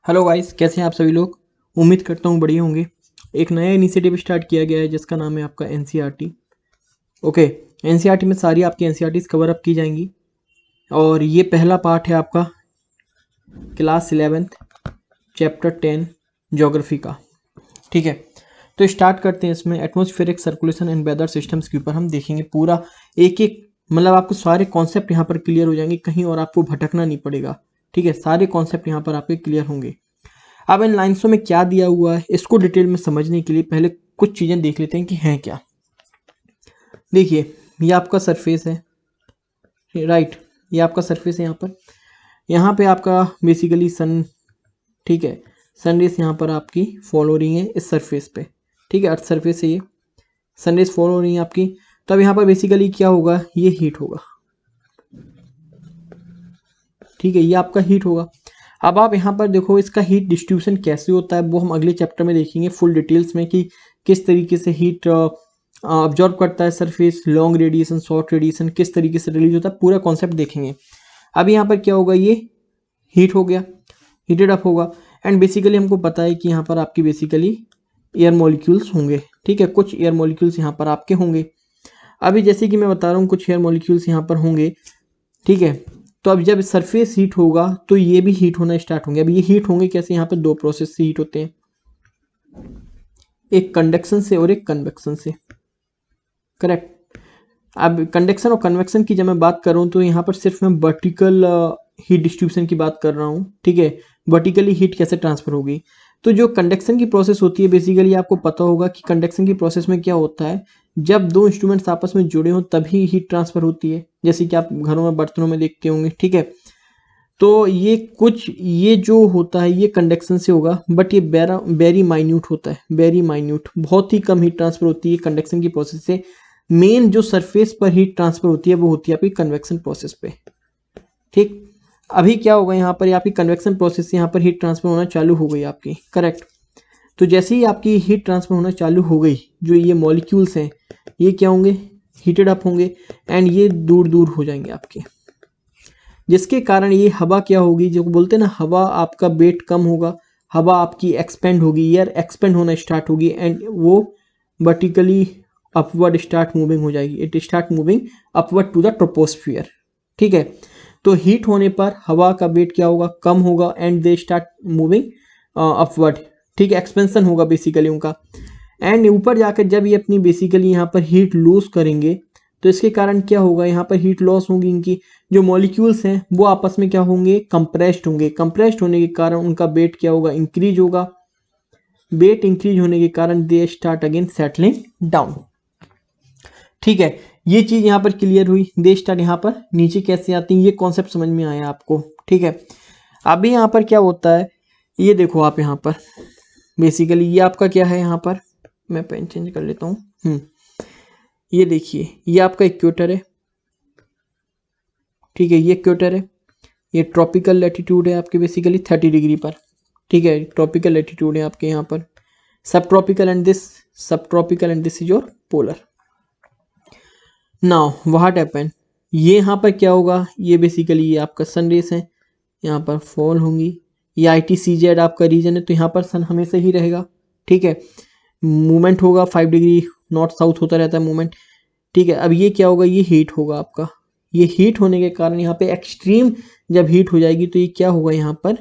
Hello guys, कैसे हैं आप सभी लोग। उम्मीद करता हूँ बढ़िया होंगे। एक नया इनिशिएटिव स्टार्ट किया गया है जिसका नाम है आपका एनसीईआरटी। ओके, एनसीईआरटी में सारी आपकी एनसीईआरटीज कवर अप की जाएंगी और ये पहला पार्ट है आपका क्लास 11th चैप्टर 10 ज्योग्राफी का। ठीक है, तो स्टार्ट करते हैं। इसमें atmospheric circulation and weather systems के ऊपर हम देखेंगे पूरा एक एक, मतलब आपको सारे कॉन्सेप्ट यहाँ पर क्लियर हो जाएंगे, कहीं और आपको भटकना नहीं पड़ेगा। ठीक है, सारे कॉन्सेप्ट यहाँ पर आपके क्लियर होंगे। अब इन लाइन्सों में क्या दिया हुआ है इसको डिटेल में समझने के लिए पहले कुछ चीज़ें देख लेते हैं कि हैं क्या। देखिए, ये आपका सरफेस है, राइट। ये आपका सरफेस है यहाँ पे आपका बेसिकली सन, ठीक है, सन रेस यहाँ पर आपकी फॉल हो रही है इस सरफेस पे। ठीक है, अर्थ सरफेस है ये, सन रेस फॉल हो रही है आपकी। तो अब यहाँ पर बेसिकली क्या होगा, ये हीट होगा। ठीक है, ये आपका हीट होगा। अब आप यहाँ पर देखो इसका हीट डिस्ट्रीब्यूशन कैसे होता है वो हम अगले चैप्टर में देखेंगे फुल डिटेल्स में, कि किस तरीके से हीट ऑब्जॉर्व करता है surface, long radiation, short radiation, किस तरीके से रिलीज होता है, पूरा कॉन्सेप्ट देखेंगे। अब यहाँ पर क्या होगा, ये हीट हो गया, हीटेड अप होगा। एंड बेसिकली हमको पता है कि यहाँ पर आपकी बेसिकली एयर मॉलिक्यूल्स होंगे। ठीक है, कुछ एयर मॉलिक्यूल्स यहाँ पर आपके होंगे। अभी जैसे कि मैं बता रहा हूँ कुछ एयर मॉलिक्यूल्स यहाँ पर होंगे। ठीक है, तो अब जब सरफेस हीट होगा तो ये भी हीट होना स्टार्ट होंगे। अब ये हीट होंगे कैसे, यहाँ पे दो प्रोसेस से हीट होते हैं, एक कंडक्शन से और एक कन्वेक्शन से। करेक्ट। अब कंडक्शन और कन्वेक्शन की जब मैं बात कर रहा हूँ तो यहाँ पर सिर्फ मैं वर्टिकल हीट डिस्ट्रीब्यूशन की बात कर रहा हूँ। ठीक है, वर्टिकली हीट कैसे ट्रांसफर होगी। तो जो कंडक्शन की प्रोसेस होती है बेसिकली आपको पता होगा कि कंडक्शन की प्रोसेस में क्या होता है, जब दो इंस्ट्रूमेंट्स आपस में जुड़े हों तभी हीट ट्रांसफर होती है, जैसे कि आप घरों में बर्तनों में देखते होंगे। ठीक है, तो ये जो होता है ये कंडक्शन से होगा, बट ये वेरी माइन्यूट होता है, वेरी माइन्यूट, बहुत ही कम हीट ट्रांसफर होती है कंडक्शन की प्रोसेस से। मेन जो सरफेस पर हीट ट्रांसफर होती है वो होती है आपकी कन्वेक्शन प्रोसेस पे। ठीक, अभी क्या होगा यहाँ पर, आपकी कन्वेक्शन प्रोसेस से यहाँ पर हीट ट्रांसफर होना चालू हो गई आपकी। करेक्ट। तो जैसे ही आपकी हीट ट्रांसफर होना चालू हो गई, जो ये मॉलिक्यूल्स हैं ये क्या होंगे, हीटेड अप होंगे एंड ये दूर दूर हो जाएंगे आपके, जिसके कारण ये हवा क्या होगी, जो बोलते हैं ना हवा आपका वेट कम होगा, हवा आपकी एक्सपेंड होगी, एयर एक्सपेंड होना स्टार्ट होगी एंड वो वर्टिकली अपवर्ड स्टार्ट मूविंग हो जाएगी। It start moving upward to the troposphere. ठीक है, तो हीट होने पर हवा का वेट क्या होगा, कम होगा and they start moving upward. ठीक है, एक्सपेंशन होगा बेसिकली उनका। एंड ऊपर जाकर जब ये अपनी बेसिकली यहाँ पर हीट लूज करेंगे तो इसके कारण क्या होगा, यहाँ पर हीट लॉस होगी, इनकी जो मॉलिक्यूल्स हैं वो आपस में क्या होंगे, कंप्रेस्ड होंगे। कंप्रेस्ड होने के कारण उनका वेट क्या होगा, इंक्रीज होगा। वेट इंक्रीज होने के कारण they start again settling down. ठीक है, ये चीज यहाँ पर क्लियर हुई। दे स्टार्ट यहाँ पर नीचे कैसे आती है, ये कॉन्सेप्ट समझ में आया आपको। ठीक है, अभी यहाँ पर क्या होता है, ये देखो आप यहाँ पर बेसिकली ये आपका क्या है, यहाँ पर मैं पेन चेंज कर लेता हूँ। ये देखिए, ये आपका इक्वेटर है। ठीक है, ये इक्वेटर है, ये ट्रॉपिकल लैटिट्यूड है आपके बेसिकली 30 डिग्री पर। ठीक है, ट्रॉपिकल लैटिट्यूड है आपके यहाँ पर। सब tropical and this is your polar. Now what happen, ये यहाँ पर क्या होगा, ये बेसिकली ये आपका सन रेस है, यहाँ पर फॉल होंगी। ये ITCZ आपका रीजन है तो यहाँ पर सन हमेशा ही रहेगा। ठीक है, मूवमेंट होगा 5 डिग्री नॉर्थ साउथ होता रहता है मूवमेंट। ठीक है, अब ये क्या होगा, ये हीट होगा आपका। ये हीट होने के कारण यहाँ पे एक्सट्रीम जब हीट हो जाएगी तो ये क्या होगा, यहाँ पर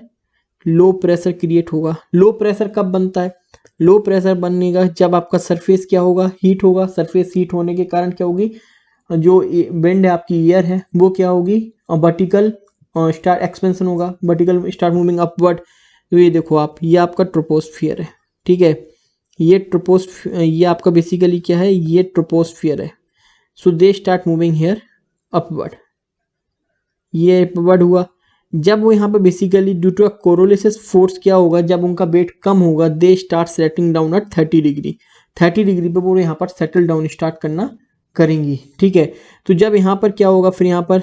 लो प्रेशर क्रिएट होगा। लो प्रेशर कब बनता है, लो प्रेशर बनने का जब आपका सरफेस क्या होगा, हीट होगा। सरफेस हीट होने के कारण क्या होगी, जो बेंड है आपकी ईयर है वो क्या होगी, वर्टिकल स्टार्ट एक्सपेंशन होगा, वर्टिकल स्टार्ट मूविंग अपवर्ड। तो ये देखो आप, ये आपका ट्रोपोस्फियर है। ठीक है, ये आपका बेसिकली क्या है, ये ट्रोपोस्फियर है। So they start moving here upward. ये अपवर्ड हुआ जब वो यहाँ पे basically due to Coriolis force क्या होगा, जब उनका वेट कम होगा they start settling down at 30 degree. 30 degree पे वो यहाँ पर सेटल डाउन स्टार्ट करना करेंगी। ठीक है, तो जब यहाँ पर क्या होगा, फिर यहाँ पर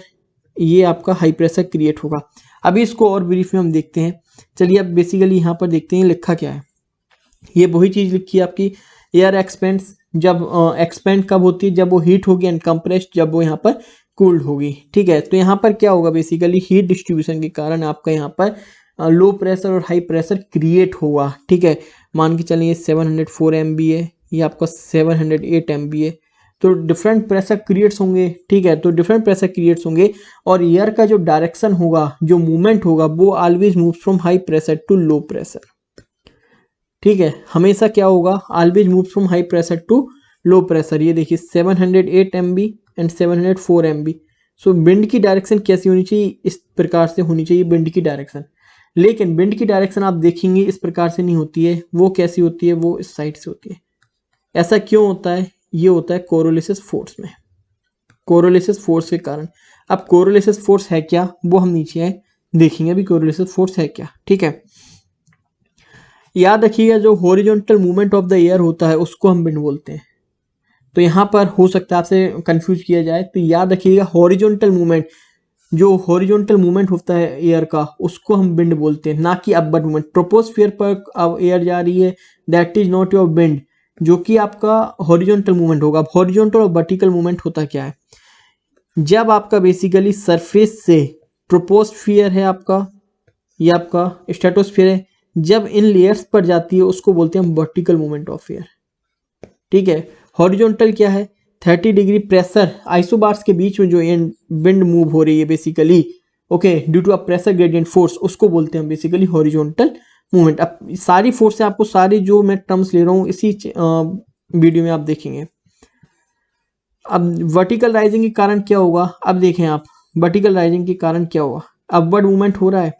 ये आपका हाई प्रेशर क्रिएट होगा। अभी इसको और ब्रीफ में हम देखते हैं। चलिए अब बेसिकली यहाँ पर देखते हैं लिखा क्या है। ये वही चीज़ लिखी है आपकी, एयर एक्सपेंड्स, जब एक्सपेंड कब होती है, जब वो हीट होगी, एंड कंप्रेस्ड जब वो यहाँ पर कूल्ड होगी। ठीक है, तो यहाँ पर क्या होगा बेसिकली हीट डिस्ट्रीब्यूशन के कारण आपका यहाँ पर लो प्रेशर और हाई प्रेशर क्रिएट होगा। ठीक है, मान के चलिए 704 MB है, ये आपका 708 MB है, तो डिफरेंट प्रेशर क्रिएट्स होंगे। ठीक है, तो डिफरेंट प्रेशर क्रिएट्स होंगे और एयर का जो डायरेक्शन होगा, जो मूवमेंट होगा, वो always move from high pressure to low pressure. ठीक है, हमेशा क्या होगा, always move from high pressure to low pressure. ये देखिए 708 MB and 704 MB। So wind की डायरेक्शन कैसी होनी चाहिए, इस प्रकार से होनी चाहिए विंड की डायरेक्शन। लेकिन विंड की डायरेक्शन आप देखेंगे इस प्रकार से नहीं होती है, वो कैसी होती है, वो इस साइड से होती है। ऐसा क्यों होता है, ये होता है कोरोलिसिस फोर्स में, कोरोलिसिस फोर्स के कारण। अब कोरोलिसिस फोर्स है क्या, वो हम नीचे आए देखेंगे अभी कोरोलिसिस फोर्स है क्या। ठीक है, याद रखिएगा जो horizontal movement of the air होता है उसको हम विंड बोलते हैं। तो यहाँ पर हो सकता है आपसे कंफ्यूज किया जाए, तो याद रखिएगा हॉरिजॉन्टल मूवमेंट, जो हॉरिजॉन्टल मूवमेंट होता है एयर का उसको हम विंड बोलते हैं, ना कि अपवर्ड मूवमेंट। ट्रोपोस्फियर पर अब एयर जा रही है, that is not your wind, जो कि आपका हॉरिजॉन्टल मूवमेंट होगा। अब हॉरिजॉन्टल और वर्टिकल मूवमेंट होता क्या है, जब आपका बेसिकली सरफेस से ट्रोपोस्फियर है आपका, ये आपका स्ट्रेटोस्फियर है, जब इन लेयर्स पर जाती है उसको बोलते हैं हम वर्टिकल मूवमेंट ऑफ एयर। ठीक है, हॉरिजॉन्टल क्या है, 30 डिग्री प्रेशर आइसोबार्स के बीच में जो विंड मूव हो रही है basically, okay, due to a pressure gradient force, उसको बोलते हैं बेसिकली हॉरिजॉन्टल मूवमेंट। अब सारी फोर्स आपको, सारी जो मैं टर्म्स ले रहा हूँ इसी वीडियो में आप देखेंगे। अब वर्टिकल राइजिंग के कारण क्या होगा, अब देखें आप, वर्टिकल राइजिंग के कारण क्या होगा, अपवर्ड मूवमेंट हो रहा है।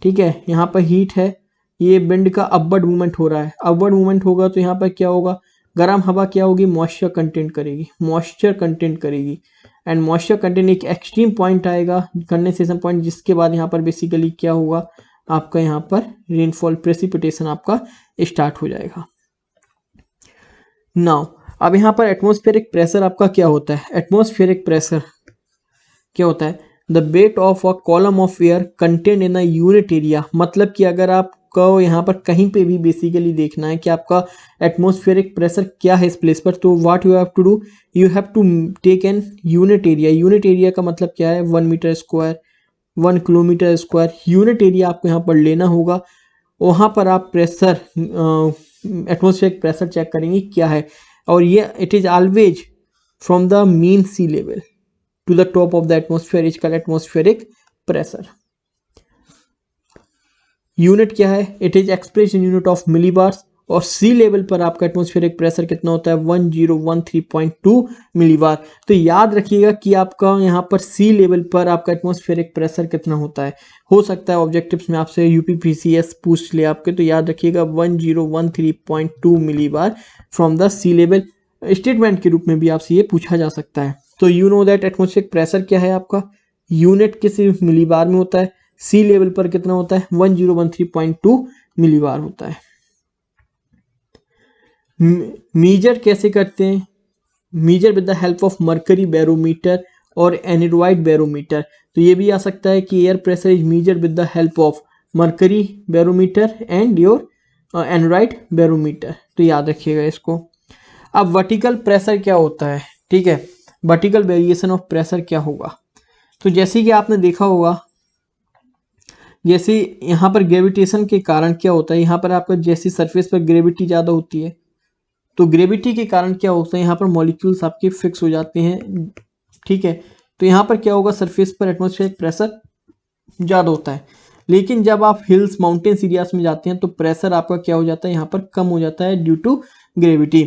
ठीक है, यहाँ पर हीट है, ये विंड का अपवर्ड मूवमेंट हो रहा है। अपवर्ड मूवमेंट होगा तो यहाँ पर क्या होगा, गर्म हवा क्या होगी, मॉइस्चर कंटेंट करेगी, मॉइस्चर कंटेंट करेगी, एंड मॉइस्चर कंटेंट एक एक्सट्रीम पॉइंट आएगा, कंडेंसेशन पॉइंट, जिसके बाद यहाँ पर बेसिकली क्या होगा, आपका यहाँ पर रेनफॉल, प्रेसिपिटेशन आपका स्टार्ट हो जाएगा। नाउ अब यहाँ पर एटमॉस्फेरिक प्रेशर आपका क्या होता है, एटमॉस्फेरिक प्रेशर क्या होता है, the weight of a column of air content in a unit area. मतलब कि अगर आपको यहाँ पर कहीं पे भी बेसिकली देखना है कि आपका एटमॉस्फेरिक प्रेशर क्या है इस प्लेस पर, तो what you have to do, you have to take an unit area. Unit area का मतलब क्या है, 1 metre square, 1 kilometre square, unit area आपको यहाँ पर लेना होगा। वहाँ पर आप प्रेशर, एटमॉस्फेरिक प्रेशर चेक करेंगे क्या है, और ये it is always from the mean sea level to the top of the atmosphere is called atmospheric pressure. Unit क्या है, it is express in unit of millibars, और सी लेवल पर आपका एटमॉस्फेरिक प्रेशर कितना होता है, 1013.2 मिलीबार। तो याद रखिएगा कि आपका यहाँ पर सी लेवल पर आपका एटमॉस्फेरिक प्रेशर कितना होता है। हो सकता है ऑब्जेक्टिव्स में आपसे यूपीपीसीएस पूछ ले आपके, तो याद रखिएगा 1013.2 millibar from the sea level. Statement के रूप में भी आपसे ये पूछा जा सकता है। तो you know that atmospheric pressure क्या है आपका, यूनिट किस मिलीबार में होता है, सी लेवल पर कितना होता है, 1013.2 मिलीबार होता है। मेजर कैसे करते हैं, measure with the help of mercury barometer और एनेरॉइड बैरोमीटर। तो ये भी आ सकता है कि air pressure is measure with the help of mercury barometer and your aneroid barometer. तो याद रखिएगा इसको। अब वर्टिकल प्रेशर क्या होता है, ठीक है, वर्टिकल वेरिएशन ऑफ प्रेशर क्या होगा। तो जैसे कि आपने देखा होगा, जैसे यहाँ पर ग्रेविटेशन के कारण क्या होता है, यहाँ पर आपका जैसी सरफेस पर ग्रेविटी ज़्यादा होती है, तो ग्रेविटी के कारण क्या होता है, यहाँ पर मॉलिक्यूल्स आपके फिक्स हो जाते हैं। ठीक है, तो यहाँ पर क्या होगा, सरफेस पर एटमॉस्फेरिक प्रेशर ज़्यादा होता है। लेकिन जब आप हिल्स, माउंटेन्स एरियाज में जाते हैं तो प्रेशर आपका क्या हो जाता है, यहाँ पर कम हो जाता है ड्यू टू ग्रेविटी।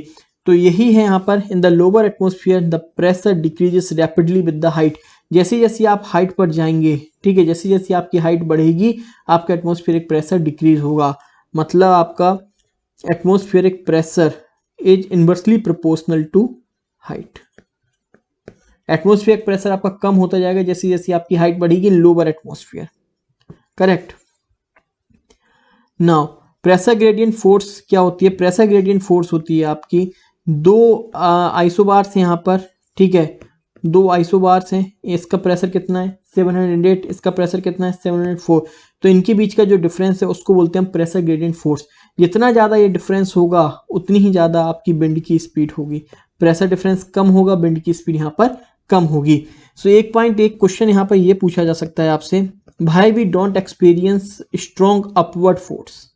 तो यही है यहाँ पर, in the lower atmosphere the pressure decreases rapidly with the height. जैसे जैसे आप हाइट पर जाएंगे, ठीक है, जैसे जैसे आपकी हाइट बढ़ेगी आपका एटमॉस्फेरिक प्रेशर डिक्रीज होगा। मतलब आपका atmospheric pressure is inversely proportional to height. Atmospheric pressure आपका कम होता जाएगा जैसे जैसे आपकी हाइट बढ़ेगी lower atmosphere. Correct. Now pressure gradient force क्या होती है, प्रेशर ग्रेडियंट फोर्स होती है आपकी दो आइसोबार्स यहाँ पर, ठीक है, दो आइसोबार्स हैं, इसका प्रेशर कितना है 708, इसका प्रेशर कितना है 704। तो इनके बीच का जो डिफरेंस है उसको बोलते हैं प्रेशर ग्रेडियंट फोर्स। जितना ज़्यादा ये डिफरेंस होगा उतनी ही ज़्यादा आपकी विंड की स्पीड होगी। प्रेशर डिफरेंस कम होगा, विंड की स्पीड यहाँ पर कम होगी। सो एक क्वेश्चन यहाँ पर ये पूछा जा सकता है आपसे भाई we don't experience strong upward force.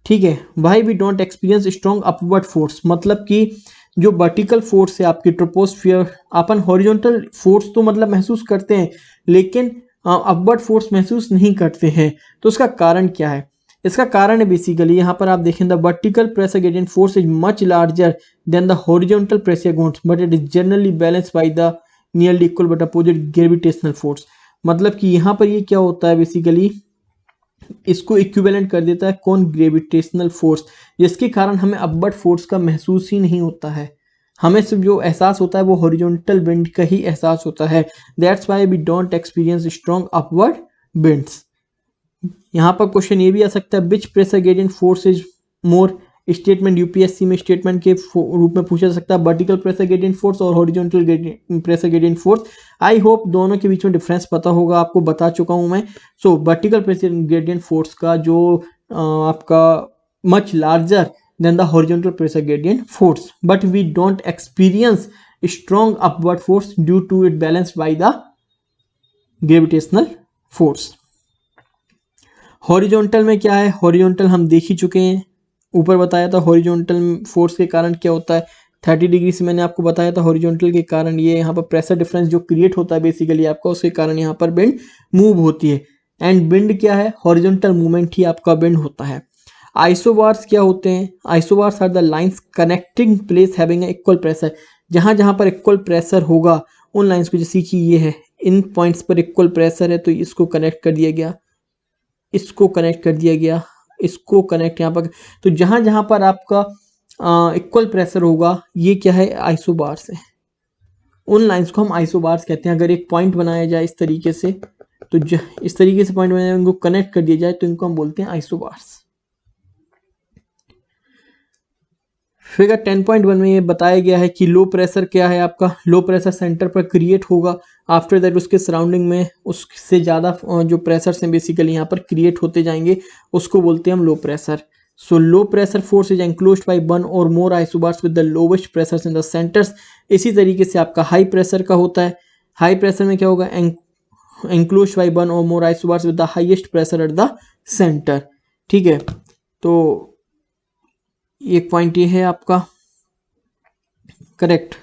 ठीक है, why we don't experience strong upward force, मतलब कि जो वर्टिकल फोर्स है आपकी ट्रोपोस्फियर, अपन हॉरिजॉन्टल फोर्स तो मतलब महसूस करते हैं लेकिन अपवर्ड फोर्स महसूस नहीं करते हैं। तो उसका कारण क्या है? इसका कारण है बेसिकली यहाँ पर आप देखें, the vertical pressure gradient force is much larger than the horizontal pressure gradient but it is generally balanced by the nearly equal but opposite gravitational force. मतलब कि यहाँ पर ये क्या होता है बेसिकली, इसको इक्विवेलेंट कर देता है कौन? ग्रेविटेशनल फोर्स, जिसके कारण हमें अपवर्ड फोर्स का महसूस ही नहीं होता है। हमें सिर्फ जो एहसास होता है वो हॉरिजॉन्टल विंड का ही एहसास होता है। That's why we don't experience strong upward winds. यहाँ पर क्वेश्चन ये भी आ सकता है, which pressure gradient force is more? Statement UPSC में स्टेटमेंट के रूप में पूछा जा सकता है, वर्टिकल प्रेशर ग्रेडियंट फोर्स और horizontal pressure gradient force. I hope दोनों के बीच में डिफरेंस पता होगा, आपको बता चुका हूं मैं। So vertical pressure gradient force का जो आपका much larger than the horizontal pressure gradient force, but we don't experience strong upward force due to it balanced by the gravitational force. Horizontal में क्या है? हॉरिजॉन्टल हम देख ही चुके हैं, ऊपर बताया था हॉरिजॉन्टल फोर्स के कारण क्या होता है। 30 डिग्री से मैंने आपको बताया था हॉरिजॉन्टल के कारण ये यहाँ पर प्रेशर डिफरेंस जो क्रिएट होता है बेसिकली आपका, उसके कारण यहाँ पर विंड मूव होती है। एंड विंड क्या है? हॉरिजॉन्टल मूवमेंट ही आपका विंड होता है। आइसोबार्स क्या होते हैं? Isobars are the lines connecting place having equal pressure. जहाँ जहाँ पर इक्वल प्रेशर होगा उन लाइंस को, जैसे कि ये है, इन पॉइंट्स पर इक्वल प्रेशर है तो इसको कनेक्ट कर दिया गया, इसको कनेक्ट कर दिया गया, इसको कनेक्ट यहाँ पर। तो जहाँ जहाँ पर आपका इक्वल प्रेशर होगा ये क्या है? आइसोबार्स है। उन लाइंस को हम आइसोबार्स कहते हैं। अगर एक पॉइंट बनाया जाए इस तरीके से, तो इस तरीके से पॉइंट बनाया जाए, उनको कनेक्ट कर दिया जाए तो इनको हम बोलते हैं आइसोबार्स। फिगर 10.1 में ये बताया गया है कि लो प्रेशर क्या है आपका? लो प्रेशर सेंटर पर क्रिएट होगा, आफ्टर दैट उसके सराउंडिंग में उससे ज़्यादा जो प्रेशर हैं बेसिकली यहाँ पर क्रिएट होते जाएंगे, उसको बोलते हैं हम low pressure. So low pressure force is enclosed by one or more isobars with the lowest pressures in the centres. इसी तरीके से आपका हाई प्रेशर का होता है। हाई प्रेशर में क्या होगा? एंक्लोज्ड by one or more isobars with the highest pressure at the centre. ठीक है, तो एक पॉइंट ये है आपका करेक्ट।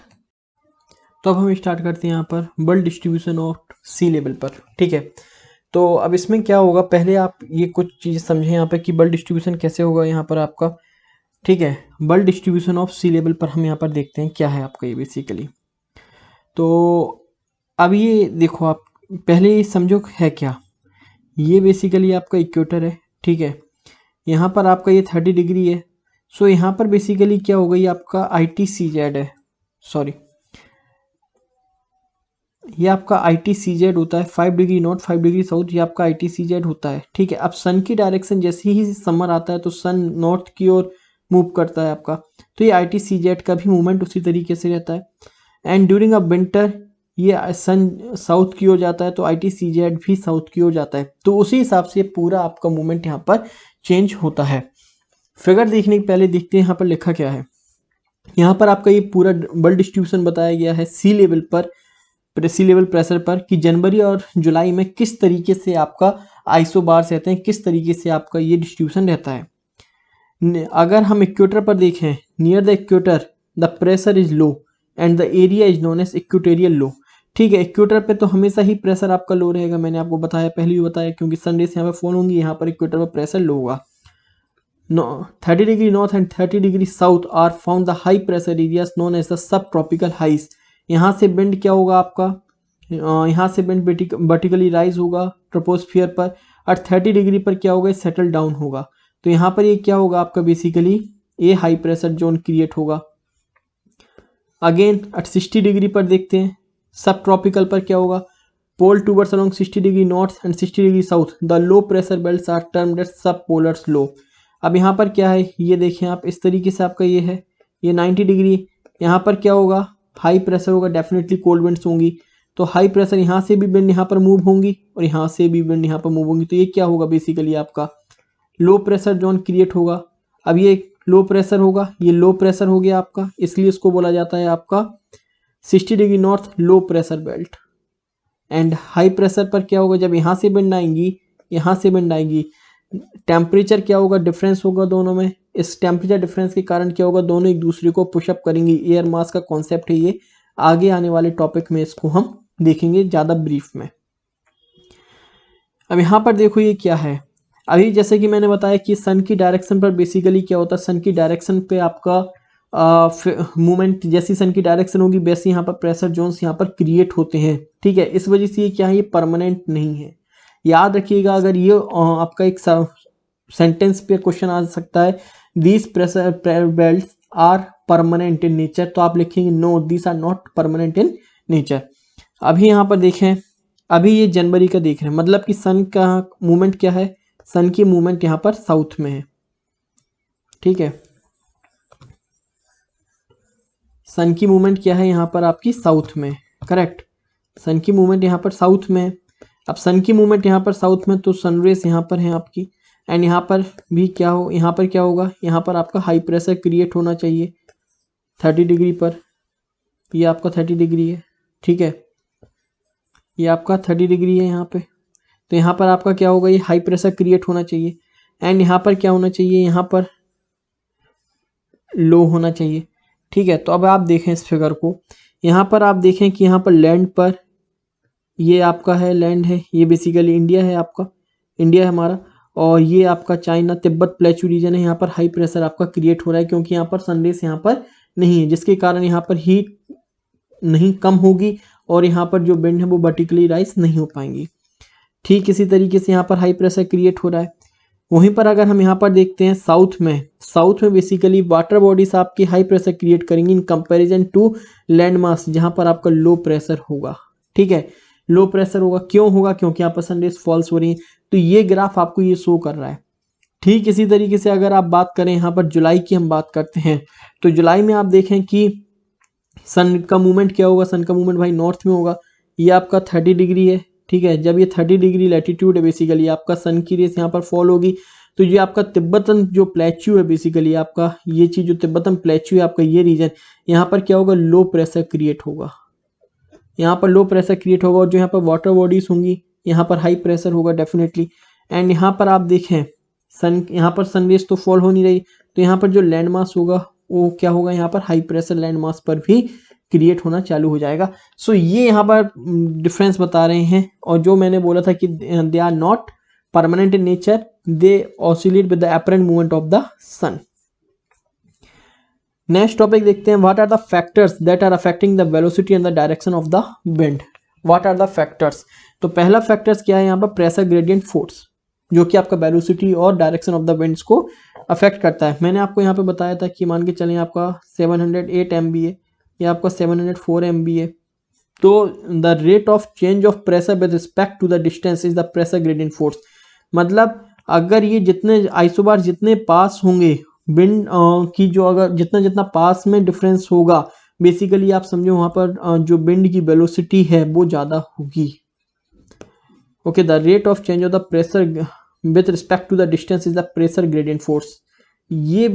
तो अब हम स्टार्ट करते हैं यहाँ पर bulk distribution of sea level पर। ठीक है, तो अब इसमें क्या होगा, पहले आप ये कुछ चीज़ समझें यहाँ पे कि बल्क डिस्ट्रीब्यूशन कैसे होगा यहाँ पर आपका। ठीक है, bulk distribution of sea level पर हम यहाँ पर देखते हैं क्या है आपका ये बेसिकली। तो अब ये देखो, आप पहले ये समझो है क्या। ये बेसिकली आपका इक्वेटर है। ठीक है, यहाँ पर आपका ये 30 डिग्री है। सो यहाँ पर बेसिकली क्या होगा, ये आपका ITCZ है, सॉरी ये आपका ITCZ होता है। 5 डिग्री नॉर्थ 5 डिग्री साउथ, ये आपका ITCZ होता है। ठीक है, अब सन की डायरेक्शन जैसे ही समर आता है तो सन नॉर्थ की ओर मूव करता है आपका, तो ये ITCZ का भी मूवमेंट उसी तरीके से रहता है। एंड ड्यूरिंग अ विंटर ये सन साउथ की ओर जाता है तो ITCZ भी साउथ की ओर जाता है। तो उसी हिसाब से पूरा आपका मूवमेंट यहाँ पर चेंज होता है। फिगर देखने के पहले देखते हैं यहाँ पर लिखा क्या है। यहाँ पर आपका ये पूरा बल्क डिस्ट्रीब्यूशन बताया गया है सी लेवल पर, सी लेवल प्रेशर पर, कि जनवरी और जुलाई में किस तरीके से आपका आइसोबार्स रहते हैं, किस तरीके से आपका ये डिस्ट्रीब्यूशन रहता है। अगर हम इक्वेटर पर देखें, near the equator the pressure is low and the area is known as equatorial low. ठीक है, इक्वेटर पे तो हमेशा ही प्रेशर आपका लो रहेगा, मैंने आपको बताया, पहले भी बताया, क्योंकि सन रेज यहाँ पे फॉल होंगी, यहाँ पर इक्वेटर पर प्रेशर लो होगा। 30 degree north and 30 degree south are found the high pressure areas known as the sub tropical highs. यहाँ से विंड क्या होगा आपका, यहाँ से विंड वर्टिकली राइज होगा ट्रोपोस्फियर पर, और 30 डिग्री पर क्या होगा, सेटल डाउन होगा। तो यहाँ पर ये क्या होगा आपका बेसिकली, ये हाई प्रेशर जोन क्रिएट होगा। अगेन एट 60 डिग्री पर देखते हैं, सब ट्रॉपिकल पर क्या होगा, pole towards along 60 degree north and 60 degree south the low pressure belts are termed as sub polars लो। अब यहाँ पर क्या है, ये देखें आप, इस तरीके से आपका ये है, ये 90 डिग्री, यहाँ पर क्या होगा, हाई प्रेशर होगा, डेफिनेटली कोल्ड विंड्स होंगी। तो हाई प्रेशर यहाँ से भी विंड यहाँ पर मूव होंगी और यहाँ से भी विंड यहाँ पर मूव होंगी। तो ये क्या होगा बेसिकली आपका लो प्रेशर जोन क्रिएट होगा। अब ये लो प्रेशर होगा, ये लो प्रेशर हो गया आपका, इसलिए इसको बोला जाता है आपका 60 degree north low pressure belt. And high pressure पर क्या होगा, जब यहाँ से विंड आएंगी, यहाँ से विंड आएगी, टेम्परेचर क्या होगा, डिफरेंस होगा दोनों में। इस टेम्परेचर डिफरेंस के कारण क्या होगा, दोनों एक दूसरे को पुशअप करेंगे। एयर मास का कॉन्सेप्ट है ये, आगे आने वाले टॉपिक में इसको हम देखेंगे ज़्यादा ब्रीफ में। अब यहाँ पर देखो ये क्या है, अभी जैसे कि मैंने बताया कि सन की डायरेक्शन पर बेसिकली क्या होता है, सन की डायरेक्शन पे आपका मूवमेंट, जैसी सन की डायरेक्शन होगी वैसे यहाँ पर प्रेशर जोन्स यहाँ पर क्रिएट होते हैं, ठीक है। इस वजह से ये क्या है, ये परमानेंट नहीं है, याद रखिएगा। अगर ये आपका एक सेंटेंस पे क्वेश्चन आ सकता है, these pressure belts are permanent in nature, तो आप लिखेंगे no these are not permanent in nature. अभी यहाँ पर देखें, अभी ये जनवरी का देख रहे हैं, मतलब कि सन का मूवमेंट क्या है, सन की मूवमेंट यहाँ पर साउथ में है, ठीक है। सन की मूवमेंट क्या है यहाँ पर आपकी साउथ में, करेक्ट। सन की मूवमेंट यहाँ पर साउथ में है। अब सन की मूवमेंट यहाँ पर साउथ में, तो सनरेज यहाँ पर है आपकी, एंड यहाँ पर भी क्या हो, यहाँ पर क्या होगा, यहाँ पर आपका हाई प्रेशर क्रिएट होना चाहिए 30 डिग्री पर, ये आपका 30 डिग्री है, ठीक है, ये आपका 30 डिग्री है यहाँ पे। तो यहाँ पर आपका क्या होगा, ये हाई प्रेशर क्रिएट होना चाहिए, एंड यहाँ पर क्या होना चाहिए, यहाँ पर लो होना चाहिए, ठीक है। तो अब आप देखें इस फिगर को, यहाँ पर आप देखें कि यहाँ पर लैंड पर ये आपका है, लैंड है, ये बेसिकली इंडिया है, आपका इंडिया है हमारा, और ये आपका चाइना तिब्बत प्लेटू रीजन है। यहाँ पर हाई प्रेशर आपका क्रिएट हो रहा है क्योंकि यहाँ पर सनरेज यहाँ पर नहीं है, जिसके कारण यहाँ पर हीट नहीं कम होगी और यहाँ पर जो विंड है वो वर्टिकली राइज नहीं हो पाएंगी। ठीक इसी तरीके से यहाँ पर हाई प्रेशर क्रिएट हो रहा है। वहीं पर अगर हम यहाँ पर देखते हैं साउथ में बेसिकली वाटर बॉडीज आपकी हाई प्रेशर क्रिएट करेंगी in comparison to land mass, जहाँ पर आपका लो प्रेशर होगा, ठीक है। लो प्रेशर होगा, क्यों होगा, क्योंकि यहाँ पर सनरेज फॉल्स हो रही है। तो ये ग्राफ आपको ये शो कर रहा है। ठीक इसी तरीके से अगर आप बात करें यहाँ पर जुलाई की, हम बात करते हैं तो जुलाई में आप देखें कि सन का मूवमेंट क्या होगा, सन का मूवमेंट भाई नॉर्थ में होगा, ये आपका 30 डिग्री है, ठीक है। जब ये 30 डिग्री लैटिट्यूड है बेसिकली आपका सन की रेस यहाँ पर फॉल होगी, तो ये आपका तिब्बतन जो प्लेट्यू है बेसिकली आपका, ये चीज जो तिब्बतन प्लेट्यू है आपका, ये रीजन यहाँ पर क्या होगा, लो प्रेशर क्रिएट होगा, यहाँ पर लो प्रेशर क्रिएट होगा, और जो यहाँ पर वाटर बॉडीज होंगी यहाँ पर हाई प्रेशर होगा डेफिनेटली। एंड यहाँ पर आप देखें सन, यहाँ पर सनरेज तो फॉल हो नहीं रही, तो यहाँ पर जो लैंड मास होगा वो क्या होगा, यहाँ पर हाई प्रेशर लैंड मास पर भी क्रिएट होना चालू हो जाएगा। सो ये यहाँ पर डिफरेंस बता रहे हैं, और जो मैंने बोला था कि they are not permanent in nature, they oscillate with the apparent movement of the sun. Next topic देखते हैं, what are the factors that are affecting the velocity and the direction of the wind. What are the factors, तो पहला factors क्या है यहाँ पर, pressure gradient force, जो कि आपका वेलोसिटी और डायरेक्शन ऑफ द विंड्स को अफेक्ट करता है। मैंने आपको यहाँ पे बताया था कि मान के चलें आपका 708 MB है, या आपका 704 MB है, तो the rate of change of pressure with respect to the distance is the pressure gradient force. मतलब अगर ये जितने आइसोबार जितने पास होंगे विंड की, जो अगर जितना जितना पास में डिफरेंस होगा बेसिकली आप समझो वहाँ पर जो विंड की वेलोसिटी है वो ज़्यादा होगी। Okay, the rate of change of the pressure with respect to the distance is the pressure gradient force. ये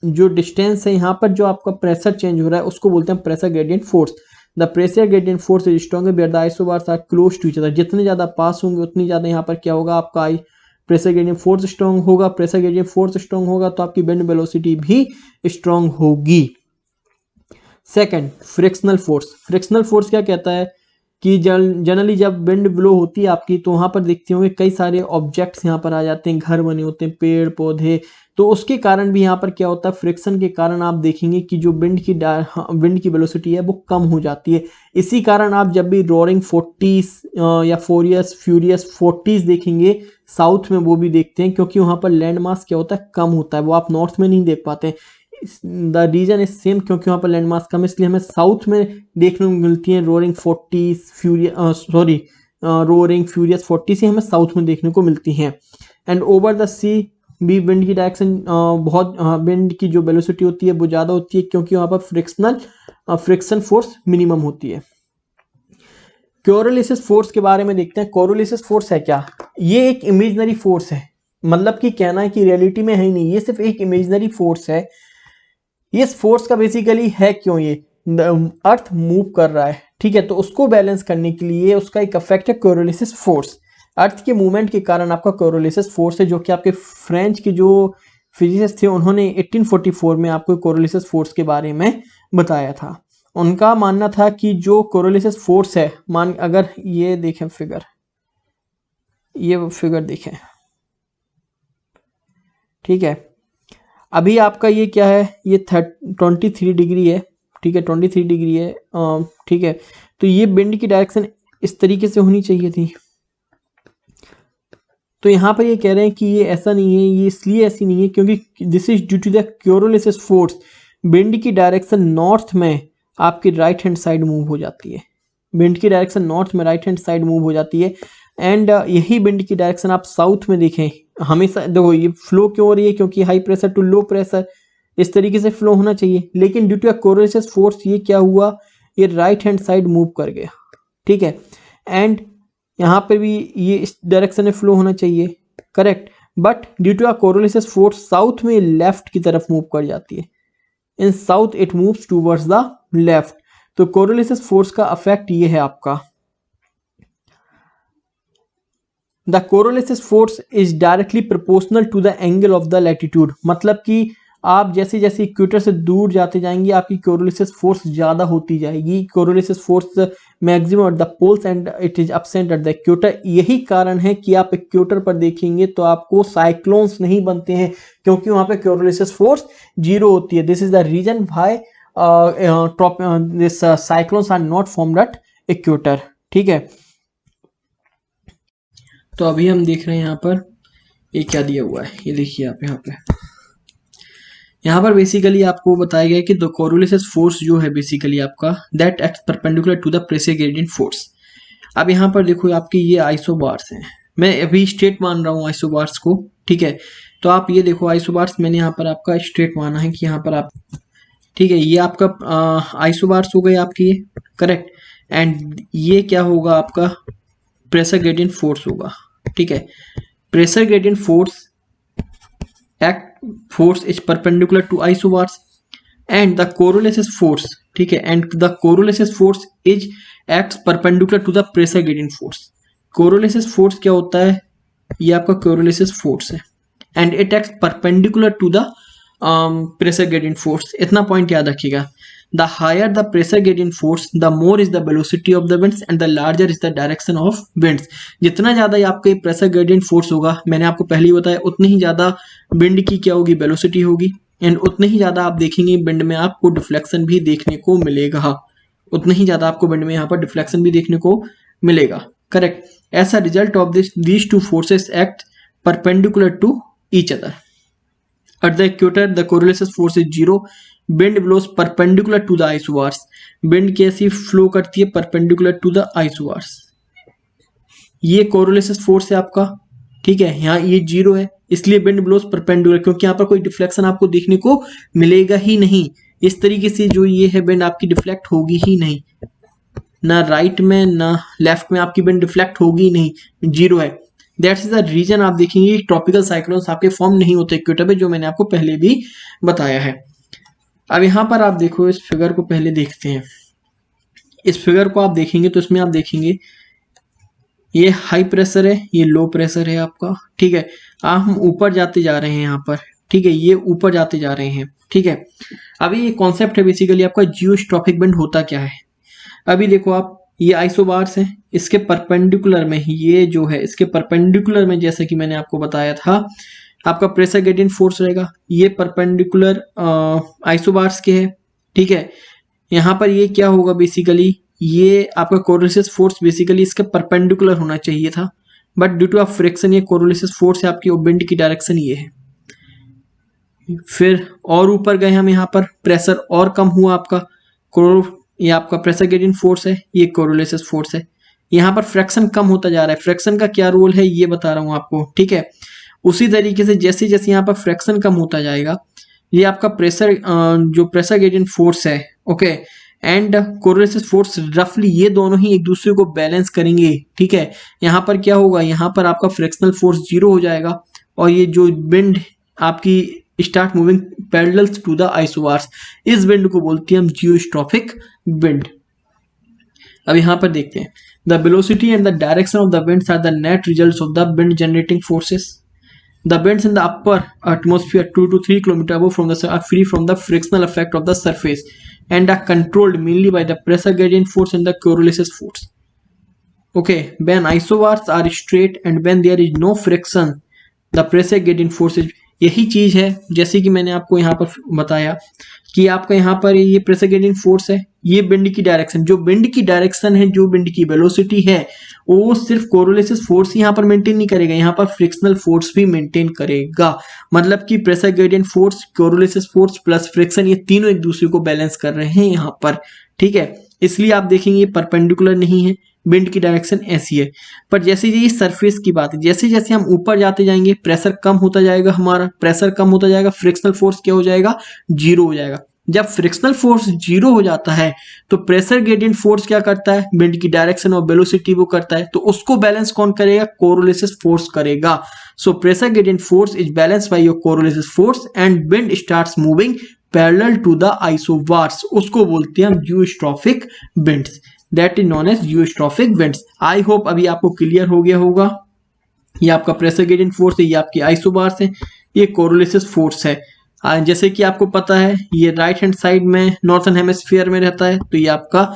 जो डिस्टेंस है यहाँ पर जो आपका प्रेशर चेंज हो रहा है उसको बोलते हैं pressure gradient force. The pressure gradient force is stronger where the isobars are close to each other. जितने ज़्यादा पास होंगे उतनी ज़्यादा यहाँ पर क्या होगा, आपका प्रेशर ग्रेडियंट फोर्स स्ट्रॉन्ग होगा। प्रेशर ग्रेडियंट फोर्स स्ट्रॉन्ग होगा तो आपकी विंड वेलोसिटी भी स्ट्रॉन्ग होगी। Second, frictional force. Frictional force क्या कहता है कि जनरली जब विंड ब्लो होती है आपकी, तो वहाँ पर देखते होंगे कई सारे ऑब्जेक्ट्स यहाँ पर आ जाते हैं, घर बने होते हैं, पेड़ पौधे, तो उसके कारण भी यहाँ पर क्या होता है, फ्रिक्शन के कारण आप देखेंगे कि जो विंड की वेलोसिटी है वो कम हो जाती है। इसी कारण आप जब भी रोरिंग 40s या फ्यूरियस 40s देखेंगे साउथ में, वो भी देखते हैं क्योंकि वहाँ पर लैंड मास क्या होता है, कम होता है, वो आप नॉर्थ में नहीं देख पाते हैं। द रीजन इज सेम, क्योंकि वहाँ पर लैंड मास कम, इसलिए हमें साउथ में देखने को मिलती है रोरिंग 40s 40 से हमें साउथ में देखने को मिलती हैं। एंड ओवर द सी भी विंड की डायरेक्शन विंड की जो वेलोसिटी होती है वो ज़्यादा होती है, क्योंकि वहाँ पर फ्रिक्शन फोर्स मिनिमम होती है। कोरिलेसिस फोर्स के बारे में देखते हैं। कोरिलेसिस फोर्स है क्या, ये एक इमेजिनरी फोर्स है, मतलब कि कहना है कि रियलिटी में है ही नहीं, ये सिर्फ एक इमेजिनरी फोर्स है। इस फोर्स का बेसिकली है क्यों, ये अर्थ मूव कर रहा है, ठीक है, तो उसको बैलेंस करने के लिए उसका एक इफेक्ट है कोरोलिसिस फोर्स। अर्थ के मूवमेंट के कारण आपका कोरोलिसिस फोर्स है, जो कि आपके फ्रेंच के जो फिजिसिस्ट थे उन्होंने 1844 में आपको कोरोलिसिस फोर्स के बारे में बताया था। उनका मानना था कि जो कोरोलिसिस फोर्स है, अगर ये देखें फिगर, ये फिगर देखें, ठीक है, अभी आपका ये क्या है, ये 23 डिग्री है, ठीक है, 23 डिग्री है, ठीक है, तो ये विंड की डायरेक्शन इस तरीके से होनी चाहिए थी। तो यहाँ पर ये कह रहे हैं कि ये ऐसा नहीं है, ये इसलिए ऐसी नहीं है क्योंकि this is due to the Coriolis force. Wind की डायरेक्शन नॉर्थ में आपकी राइट हैंड साइड मूव हो जाती है, विंड की डायरेक्शन नॉर्थ में राइट हैंड साइड मूव हो जाती है। एंड यही विंड की डायरेक्शन आप साउथ में देखें, हमेशा देखो ये फ्लो क्यों हो रही है, क्योंकि high pressure to low pressure इस तरीके से फ्लो होना चाहिए, लेकिन ड्यू टू कोरोलिसिस फोर्स ये क्या हुआ, ये राइट हैंड साइड मूव कर गया, ठीक है। एंड यहाँ पे भी ये इस डायरेक्शन में फ्लो होना चाहिए, correct, but due to Coriolis force south में लेफ्ट की तरफ मूव कर जाती है, in south it moves towards the left. तो कोरोलिसिस फोर्स का इफेक्ट ये है आपका, the Coriolis force is directly proportional to the angle of the latitude. मतलब कि आप जैसे जैसे इक्वेटर से दूर जाते जाएंगे आपकी कोरोलिसिस फोर्स ज़्यादा होती जाएगी। Coriolis force maximum at the poles and it is absent at the equator. यही कारण है कि आप इक्वेटर पर देखेंगे तो आपको साइक्लोन्स नहीं बनते हैं, क्योंकि वहाँ पे कोरोलिसिस फोर्स जीरो होती है। This is the reason why this cyclones are not formed at equator, ठीक है। तो अभी हम देख रहे हैं यहाँ पर ये क्या दिया हुआ है, ये देखिए आप यहाँ पर बेसिकली आपको बताया गया है कि द कोरोलिसिस फोर्स जो है बेसिकली आपका that acts perpendicular to the pressure gradient force. अब यहाँ पर देखो आपकी ये आइसोबार्स हैं, मैं अभी स्ट्रेट मान रहा हूँ आइसोबार्स को, ठीक है। तो आप ये देखो आइसोबार्स मैंने यहाँ पर आपका स्ट्रेट माना है कि यहाँ पर आप, ठीक है, ये आपका आइसोबार्स हो गए आपकी, ये करेक्ट। एंड ये क्या होगा आपका प्रेशर ग्रेडियंट फोर्स होगा, ठीक है। Pressure gradient force act force is perpendicular to isobars and the Coriolis force, ठीक है, and the Coriolis force is acts perpendicular to the pressure gradient force। Coriolis force क्या होता है, ये आपका कोरोलिसिस फोर्स है and it acts perpendicular to the pressure gradient force. इतना point याद रखिएगा, the higher the pressure gradient force the more is the velocity of the winds and the larger is the direction of winds. जितना ज्यादा आपके pressure gradient force होगा, मैंने आपको पहले ही बताया, उतनी ही ज्यादा विंड की क्या होगी, वेलोसिटी होगी, एंड उतने ही ज्यादा आप देखेंगे विंड में आपको डिफ्लेक्शन भी देखने को मिलेगा, उतने ही ज्यादा आपको विंड में यहाँ पर डिफ्लेक्शन भी देखने को मिलेगा, correct. As a result of these two forces act perpendicular to each other. At the equator, the coriolis force is zero. Wind blows perpendicular to the isobars. Wind कैसी फ्लो करती है, perpendicular to the isobars। ये कोरोलिसिस force है आपका, ठीक है, यहाँ ये जीरो है इसलिए विंड ब्लोस परपेंडिकुलर, क्योंकि यहाँ पर कोई डिफ्लेक्शन आपको देखने को मिलेगा ही नहीं। इस तरीके से जो ये है विंड आपकी डिफ्लेक्ट होगी ही नहीं, ना राइट में ना लेफ्ट में आपकी विंड डिफ्लेक्ट होगी नहीं, जीरो है। दैट्स इज द रीजन आप देखेंगे ट्रॉपिकल साइक्लोन्स आपके फॉर्म नहीं होते इक्वेटर पे, जो मैंने आपको पहले भी बताया है। अब यहाँ पर आप देखो, इस फिगर को पहले देखते हैं। इस फिगर को आप देखेंगे तो इसमें आप देखेंगे ये हाई प्रेशर है, ये लो प्रेशर है आपका, ठीक है। हम ऊपर जाते जा रहे हैं यहाँ पर, ठीक है, ये ऊपर जाते जा रहे हैं, ठीक है। अभी ये कॉन्सेप्ट है बेसिकली आपका जियोस्ट्रॉपिक विंड होता क्या है। अभी देखो आप, ये आइसोबार्स है, इसके परपेंडिकुलर में ये जो है, इसके परपेंडिकुलर में जैसे कि मैंने आपको बताया था आपका प्रेशर ग्रेडियंट फोर्स रहेगा, ये परपेंडिकुलर आइसोबार्स के है, ठीक है। यहाँ पर ये क्या होगा बेसिकली, ये आपका कोरोलिसिस फोर्स बेसिकली इसके परपेंडिकुलर होना चाहिए था, बट ड्यू टू फ्रिक्शन ये कोरोलिसिस फोर्स है आपकी, विंड की डायरेक्शन ये है। फिर और ऊपर गए हम, यहाँ पर प्रेशर और कम हुआ आपका, ये आपका प्रेशर ग्रेडियंट फोर्स है, ये कोरोलिसिस फोर्स है। यहाँ पर फ्रैक्शन कम होता जा रहा है, फ्रैक्शन का क्या रोल है ये बता रहा हूँ आपको, ठीक है। उसी तरीके से जैसे जैसे यहाँ पर फ्रैक्शन कम होता जाएगा, ये आपका प्रेशर जो प्रेशर ग्रेडियंट फोर्स है, ओके, एंड कोरोलिसिस फोर्स रफली ये दोनों ही एक दूसरे को बैलेंस करेंगे, ठीक है। यहाँ पर क्या होगा, यहाँ पर आपका फ्रिक्शनल फोर्स जीरो हो जाएगा और ये जो विंड आपकी start moving parallel to the isobars, इस विंड को बोलते हैं हम जियोस्ट्रॉपिक विंड। अब यहाँ पर देखते हैं, the velocity and the direction of the winds are the net results of the wind generating forces. The winds in the upper atmosphere 2 to 3 km above from the sun are free from the frictional effect of the surface and are controlled mainly by the pressure gradient force and the Coriolis force. Okay, when isobars are straight and when there is no friction, the pressure gradient force is. यही चीज है जैसे कि मैंने आपको यहाँ पर बताया कि आपका यहाँ पर ये प्रेशर ग्रेडियंट फोर्स है, ये विंड की डायरेक्शन, जो विंड की डायरेक्शन है, जो विंड की वेलोसिटी है, वो सिर्फ कोरोलिसिस फोर्स यहाँ पर मेंटेन नहीं करेगा, यहाँ पर फ्रिक्शनल फोर्स भी मेंटेन करेगा. मतलब कि pressure gradient force, Coriolis force plus friction, ये तीनों एक दूसरे को बैलेंस कर रहे हैं यहाँ पर. ठीक है, इसलिए आप देखेंगे ये परपेंडिकुलर नहीं है, विंड की डायरेक्शन ऐसी है. पर जैसे ये सरफेस की बात है, जैसे जैसे हम ऊपर जाते जाएंगे प्रेशर कम होता जाएगा, हमारा प्रेशर कम होता जाएगा, फ्रिक्शनल फोर्स क्या हो जाएगा, जीरो हो जाएगा. जब फ्रिक्शनल फोर्स जीरो हो जाता है तो प्रेशर ग्रेडियंट फोर्स क्या करता है, विंड की डायरेक्शन और वेलोसिटी वो करता है, तो उसको बैलेंस कौन करेगा, कोरोलिसिस फोर्स करेगा. So pressure gradient force is balanced by your Coriolis force and wind starts moving parallel to the isobars. उसको बोलते हैं हम geostrophic winds, that is known as geostrophic winds. I hope अभी आपको clear हो गया होगा. ये आपका प्रेशर ग्रेडियंट फोर्स है, ये आपकी आइसोबार्स है, ये कोरोलिसिस फोर्स है. जैसे कि आपको पता है ये राइट हैंड साइड में नॉर्थन हेमिस्फीयर में रहता है, तो ये आपका,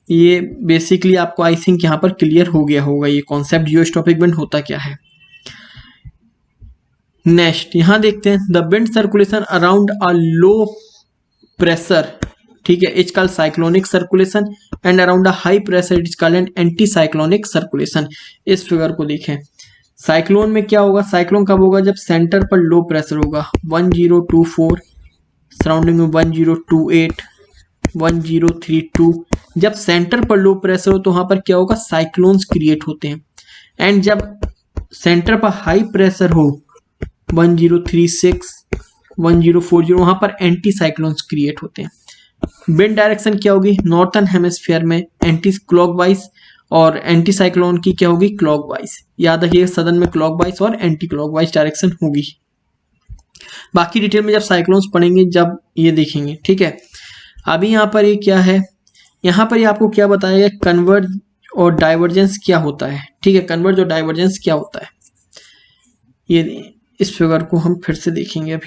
ये बेसिकली आपको आई थिंक यहाँ पर क्लियर हो गया होगा ये कॉन्सेप्ट जियोस्ट्रॉफिक विंड होता क्या है. नेक्स्ट यहाँ देखते हैं, the wind circulation around a low pressure, ठीक है, it's called cyclonic circulation and around a high pressure it's called an anti cyclonic circulation. इस फिगर को देखें, साइक्लोन में क्या होगा, साइक्लोन कब होगा, जब सेंटर पर लो प्रेशर होगा 1024, सराउंडिंग में 1028, 1032. जब सेंटर पर लो प्रेशर हो तो वहां पर क्या होगा, साइक्लोन्स क्रिएट होते हैं. एंड जब सेंटर पर हाई प्रेशर हो 1036, 1040, वहां पर एंटी साइक्लोन्स क्रिएट होते हैं. विंड डायरेक्शन क्या होगी, नॉर्थन हेमिस्फीयर में एंटी क्लॉकवाइज और एंटी साइक्लोन की क्या होगी, क्लॉकवाइज. याद रखिए सदन में क्लॉकवाइज और एंटी क्लॉकवाइज डायरेक्शन होगी. बाकी डिटेल में जब साइक्लोन्स पढ़ेंगे जब ये देखेंगे. ठीक है, अभी यहाँ पर ये क्या है, यहाँ पर ये आपको क्या बताएगा, कन्वर्ज और डाइवर्जेंस क्या होता है. ठीक है, कन्वर्ज और डाइवर्जेंस क्या होता है, ये इस फिगर को हम फिर से देखेंगे.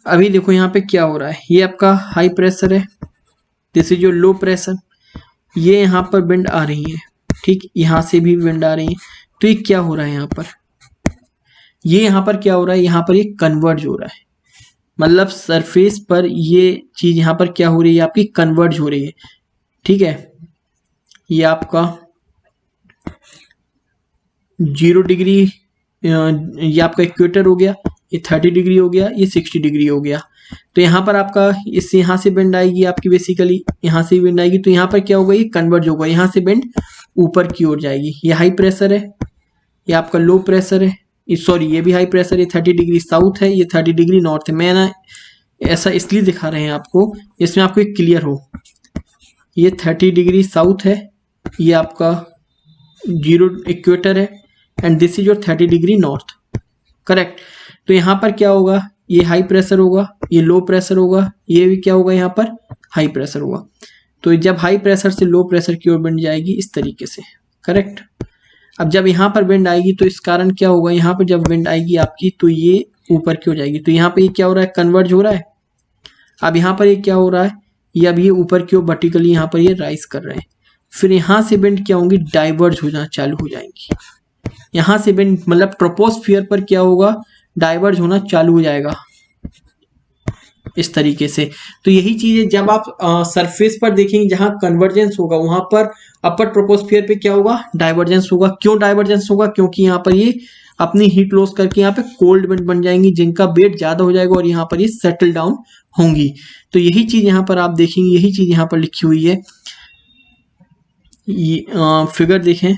अभी देखो यहाँ पे क्या हो रहा है, ये आपका हाई प्रेशर है, दिस इज जो लो प्रेशर, ये यहाँ पर विंड आ रही है. ठीक, यहाँ से भी विंड आ रही है. तो ये क्या हो रहा है यहाँ पर, ये यहाँ पर क्या हो रहा है, यहाँ पर ये कन्वर्ज हो रहा है. मतलब सरफेस पर ये चीज यहाँ पर क्या हो रही है, आपकी कन्वर्ज हो रही है. ठीक है, ये आपका 0 डिग्री, ये आपका इक्वेटर हो गया, ये 30 डिग्री हो गया, ये 60 डिग्री हो गया. तो यहाँ पर आपका इससे यहाँ से विंड आएगी आपकी, बेसिकली यहाँ से विंड आएगी, तो यहाँ पर क्या होगा, ये कन्वर्ज होगा, यहाँ से विंड ऊपर की ओर जाएगी. ये हाई प्रेशर है, ये आपका लो प्रेशर है, सॉरी ये भी हाई प्रेशर, ये 30 डिग्री साउथ है, ये 30 डिग्री नॉर्थ है. मैं ना ऐसा इसलिए दिखा रहे हैं आपको, इसमें आपको एक क्लियर हो. ये 30 डिग्री साउथ है, ये आपका 0 इक्वेटर है, and this is your 30 degree north. Correct. तो यहाँ पर क्या होगा, ये हाई प्रेशर होगा, ये लो प्रेशर होगा, ये भी क्या होगा, यहाँ पर हाई प्रेशर होगा. तो जब हाई प्रेशर से लो प्रेशर की ओर विंड जाएगी इस तरीके से. करेक्ट. अब जब यहाँ पर विंड आएगी तो इस कारण क्या होगा, यहाँ पर जब विंड आएगी आपकी तो ये ऊपर की ओर जाएगी. तो यहाँ पे ये क्या हो रहा है, कन्वर्ज हो रहा है. अब यहाँ पर ये क्या हो रहा है, ये अब ये ऊपर की ओर वर्टिकली यहाँ पर ये राइज कर रहे हैं. फिर यहाँ से विंड क्या होंगी, डाइवर्ज हो जाना चालू हो जाएंगी. यहाँ से विंड मतलब ट्रोपोस्फियर पर क्या होगा, डाइवर्ज होना चालू हो जाएगा इस तरीके से. तो यही चीज है, जब आप सरफेस पर देखेंगे जहां कन्वर्जेंस होगा वहां पर अपर ट्रोपोस्फियर पे क्या होगा, डाइवर्जेंस होगा. क्यों डाइवर्जेंस होगा, क्योंकि यहाँ पर ये अपनी हीट लॉस करके यहाँ पे कोल्ड विंड बन जाएंगी, जिनका वेट ज्यादा हो जाएगा और यहाँ पर ये सेटल डाउन होंगी. तो यही चीज यहाँ पर आप देखेंगे, यही चीज यहाँ पर लिखी हुई है. ये फिगर देखें,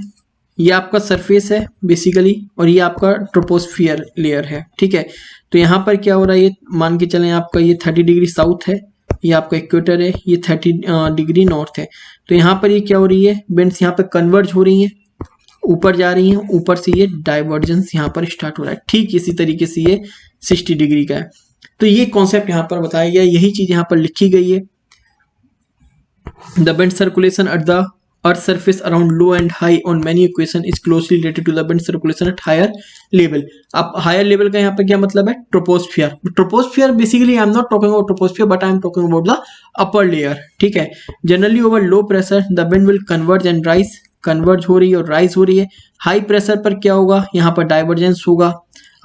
ये आपका सरफेस है बेसिकली और ये आपका ट्रोपोस्फियर लेयर है. ठीक है, तो यहाँ पर क्या हो रहा है, ये मान के चलें आपका ये 30 डिग्री साउथ है, ये आपका इक्वेटर है, ये 30 डिग्री नॉर्थ है. तो यहाँ पर ये क्या हो रही है, विंड्स यहाँ पर कन्वर्ज हो रही हैं, ऊपर जा रही हैं, ऊपर से ये डाइवर्जेंस यहाँ पर स्टार्ट हो रहा है. ठीक इसी तरीके से ये 60 डिग्री का है. तो ये कॉन्सेप्ट यहाँ पर बताया गया, यही चीज यहाँ पर लिखी गई है। The bend circulation at the earth surface around low and high on many equation is closely related to the bend circulation at higher level. अब higher level का यहाँ पर क्या मतलब है? Troposphere. Troposphere basically I am not talking about troposphere but I am talking about the upper layer. ठीक है, generally over low pressure the bend will converge and rise. Converge हो रही है और राइज हो रही है। हाई प्रेशर पर क्या होगा? यहाँ पर डाइवर्जेंस होगा।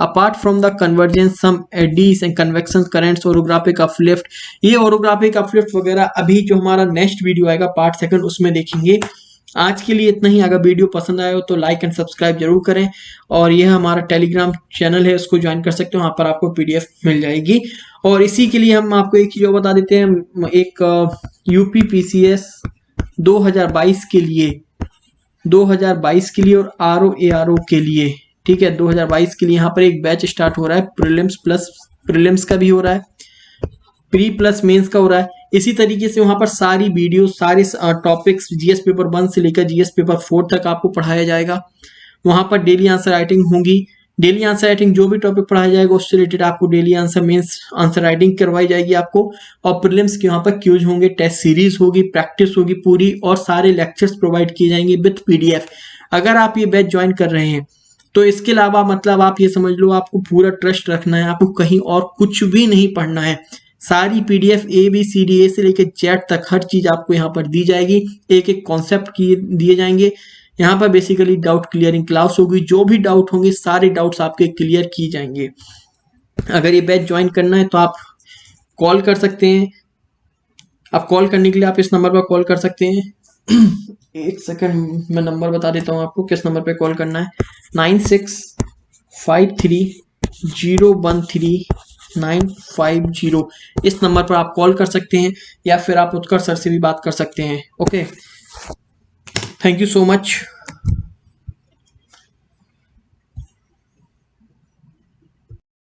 Apart from the convergence some eddies and convection currents, orographic uplift, ये ओरोग्राफिक अपलिफ्ट वगैरह अभी जो हमारा नेक्स्ट वीडियो आएगा पार्ट सेकंड उसमें देखेंगे। आज के लिए इतना ही। अगर वीडियो पसंद आया हो तो लाइक एंड सब्सक्राइब जरूर करें, और यह हमारा टेलीग्राम चैनल है, उसको ज्वाइन कर सकते हो, वहाँ पर आपको पीडीएफ मिल जाएगी। और इसी के लिए हम आपको एक चीज और बता देते हैं, एक यूपीपीसीएस 2022 के लिए, 2022 के लिए और आरओ के लिए, ठीक है, 2022 के लिए यहाँ पर एक बैच स्टार्ट हो रहा है। प्रीलिम्स प्लस प्रीलिम्स का भी हो रहा है, प्री प्लस मेंस का हो रहा है। इसी तरीके से वहां पर सारी वीडियो, सारे टॉपिक्स जीएस पेपर 1 से लेकर जीएस पेपर 4 तक आपको पढ़ाया जाएगा। वहां पर डेली आंसर राइटिंग होगी। डेली आंसर राइटिंग जो भी टॉपिक पढ़ाया जाएगा उससे रिलेटेड आपको daily answer mains answer writing करवाई जाएगी आपको। और प्रीलिम्स के वहां पर क्यूज होंगे, टेस्ट सीरीज होगी, प्रैक्टिस होगी पूरी, और सारे लेक्चर्स प्रोवाइड किए जाएंगे विथ पीडीएफ। अगर आप ये बैच ज्वाइन कर रहे हैं तो इसके अलावा मतलब आप ये समझ लो आपको पूरा ट्रस्ट रखना है, आपको कहीं और कुछ भी नहीं पढ़ना है। सारी पीडीएफ ABCD से लेकर जेड तक हर चीज आपको यहाँ पर दी जाएगी। एक एक कॉन्सेप्ट दिए जाएंगे। यहाँ पर बेसिकली डाउट क्लियरिंग क्लास होगी, जो भी डाउट होंगे सारे डाउट्स आपके क्लियर किए जाएंगे। अगर ये बैच ज्वाइन करना है तो आप कॉल कर सकते हैं। आप कॉल करने के लिए आप इस नंबर पर कॉल कर सकते हैं। एक सेकंड मैं नंबर बता देता हूँ आपको किस नंबर पे कॉल करना है। 9653013950, इस नंबर पर आप कॉल कर सकते हैं, या फिर आप उत्कर्ष सर से भी बात कर सकते हैं। Okay, thank you so much.